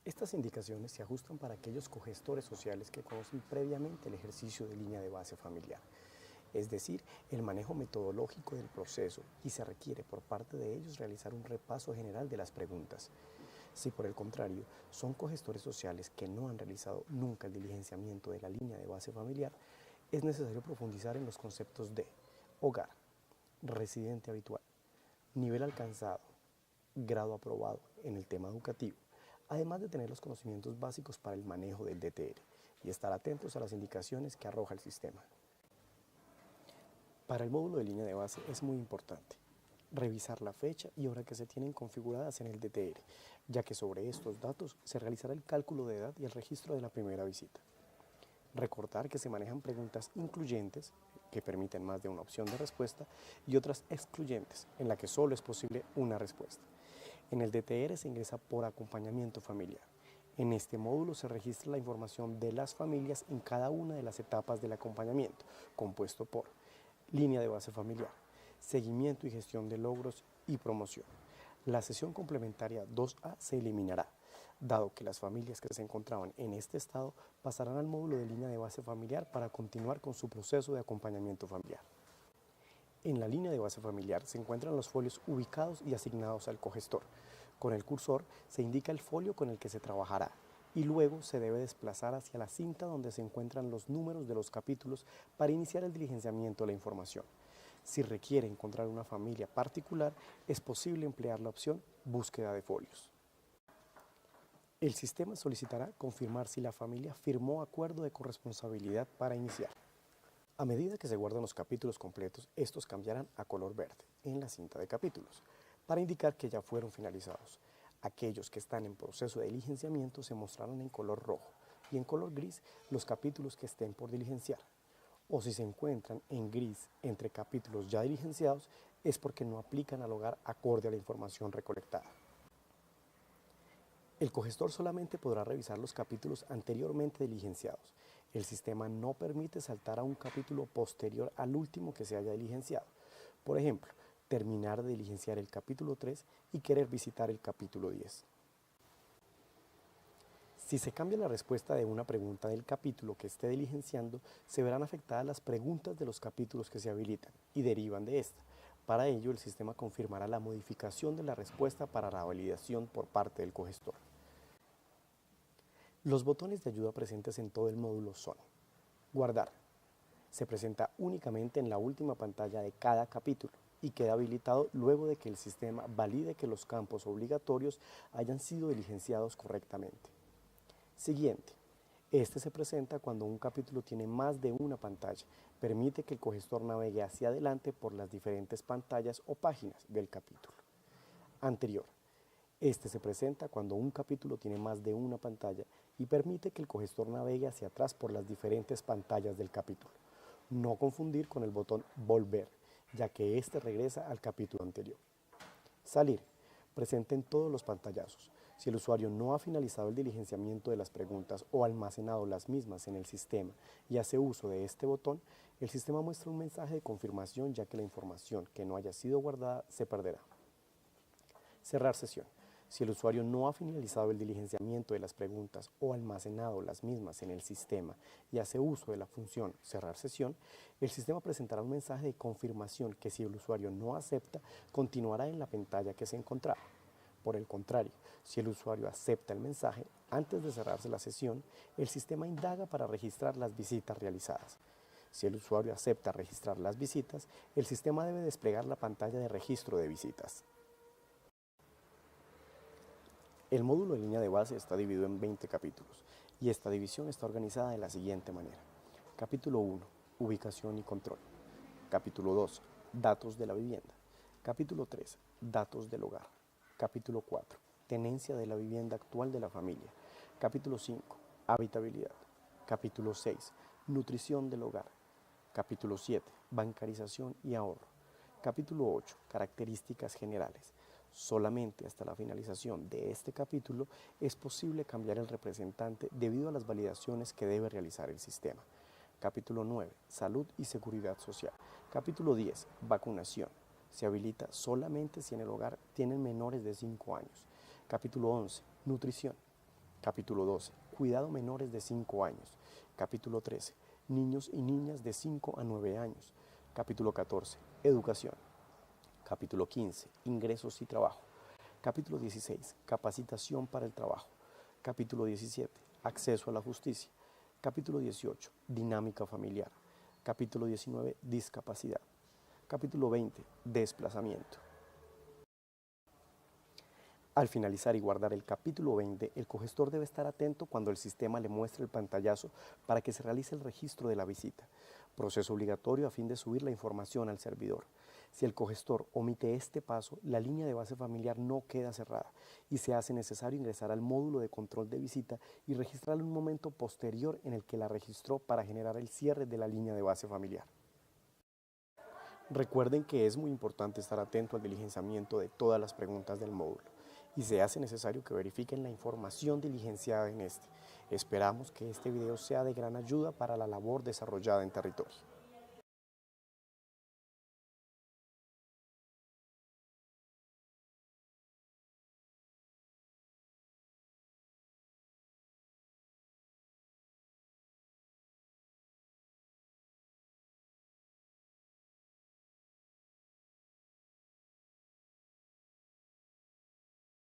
Estas indicaciones se ajustan para aquellos cogestores sociales que conocen previamente el ejercicio de línea de base familiar, es decir, el manejo metodológico del proceso, y se requiere por parte de ellos realizar un repaso general de las preguntas. Si por el contrario son cogestores sociales que no han realizado nunca el diligenciamiento de la línea de base familiar, es necesario profundizar en los conceptos de hogar, residente habitual, nivel alcanzado, grado aprobado en el tema educativo, además de tener los conocimientos básicos para el manejo del DTR y estar atentos a las indicaciones que arroja el sistema. Para el módulo de línea de base es muy importante revisar la fecha y hora que se tienen configuradas en el DTR, ya que sobre estos datos se realizará el cálculo de edad y el registro de la primera visita. Recordar que se manejan preguntas incluyentes, que permiten más de una opción de respuesta, y otras excluyentes, en la que solo es posible una respuesta. En el DTR se ingresa por acompañamiento familiar. En este módulo se registra la información de las familias en cada una de las etapas del acompañamiento, compuesto por línea de base familiar, seguimiento y gestión de logros y promoción. La sesión complementaria 2A se eliminará, dado que las familias que se encontraban en este estado pasarán al módulo de línea de base familiar para continuar con su proceso de acompañamiento familiar. En la línea de base familiar se encuentran los folios ubicados y asignados al cogestor. Con el cursor se indica el folio con el que se trabajará y luego se debe desplazar hacia la cinta donde se encuentran los números de los capítulos para iniciar el diligenciamiento de la información. Si requiere encontrar una familia particular, es posible emplear la opción búsqueda de folios. El sistema solicitará confirmar si la familia firmó acuerdo de corresponsabilidad para iniciar. A medida que se guardan los capítulos completos, estos cambiarán a color verde en la cinta de capítulos, para indicar que ya fueron finalizados. Aquellos que están en proceso de diligenciamiento se mostrarán en color rojo y en color gris los capítulos que estén por diligenciar. O si se encuentran en gris entre capítulos ya diligenciados, es porque no aplican al hogar acorde a la información recolectada. El cogestor solamente podrá revisar los capítulos anteriormente diligenciados. El sistema no permite saltar a un capítulo posterior al último que se haya diligenciado. Por ejemplo, terminar de diligenciar el capítulo 3 y querer visitar el capítulo 10. Si se cambia la respuesta de una pregunta del capítulo que esté diligenciando, se verán afectadas las preguntas de los capítulos que se habilitan y derivan de esta. Para ello, el sistema confirmará la modificación de la respuesta para la validación por parte del cogestor. Los botones de ayuda presentes en todo el módulo son: guardar. Se presenta únicamente en la última pantalla de cada capítulo y queda habilitado luego de que el sistema valide que los campos obligatorios hayan sido diligenciados correctamente. Siguiente. Este se presenta cuando un capítulo tiene más de una pantalla. Permite que el cogestor navegue hacia adelante por las diferentes pantallas o páginas del capítulo. Anterior. Este se presenta cuando un capítulo tiene más de una pantalla y permite que el cogestor navegue hacia atrás por las diferentes pantallas del capítulo. No confundir con el botón volver, ya que este regresa al capítulo anterior. Salir. Presente en todos los pantallazos. Si el usuario no ha finalizado el diligenciamiento de las preguntas o almacenado las mismas en el sistema y hace uso de este botón, el sistema muestra un mensaje de confirmación, ya que la información que no haya sido guardada se perderá. Cerrar sesión. Si el usuario no ha finalizado el diligenciamiento de las preguntas o almacenado las mismas en el sistema y hace uso de la función cerrar sesión, el sistema presentará un mensaje de confirmación que, si el usuario no acepta, continuará en la pantalla que se encontraba. Por el contrario, si el usuario acepta el mensaje, antes de cerrarse la sesión, el sistema indaga para registrar las visitas realizadas. Si el usuario acepta registrar las visitas, el sistema debe desplegar la pantalla de registro de visitas. El módulo de línea de base está dividido en 20 capítulos y esta división está organizada de la siguiente manera. Capítulo 1, ubicación y control. Capítulo 2, datos de la vivienda. Capítulo 3, datos del hogar. Capítulo 4, tenencia de la vivienda actual de la familia. Capítulo 5, habitabilidad. Capítulo 6, nutrición del hogar. Capítulo 7, bancarización y ahorro. Capítulo 8, características generales. Solamente hasta la finalización de este capítulo es posible cambiar el representante debido a las validaciones que debe realizar el sistema. Capítulo 9, salud y seguridad social. Capítulo 10, vacunación. Se habilita solamente si en el hogar tienen menores de 5 años. Capítulo 11, nutrición. Capítulo 12. Cuidado menores de 5 años. Capítulo 13. Niños y niñas de 5 a 9 años. Capítulo 14. Educación. Capítulo 15. Ingresos y trabajo. Capítulo 16. Capacitación para el trabajo. Capítulo 17. Acceso a la justicia. Capítulo 18. Dinámica familiar. Capítulo 19. Discapacidad. Capítulo 20. Desplazamiento. Al finalizar y guardar el capítulo 20, el cogestor debe estar atento cuando el sistema le muestre el pantallazo para que se realice el registro de la visita, proceso obligatorio a fin de subir la información al servidor. Si el cogestor omite este paso, la línea de base familiar no queda cerrada y se hace necesario ingresar al módulo de control de visita y registrarla en un momento posterior en el que la registró para generar el cierre de la línea de base familiar. Recuerden que es muy importante estar atento al diligenciamiento de todas las preguntas del módulo y se hace necesario que verifiquen la información diligenciada en este. Esperamos que este video sea de gran ayuda para la labor desarrollada en territorio.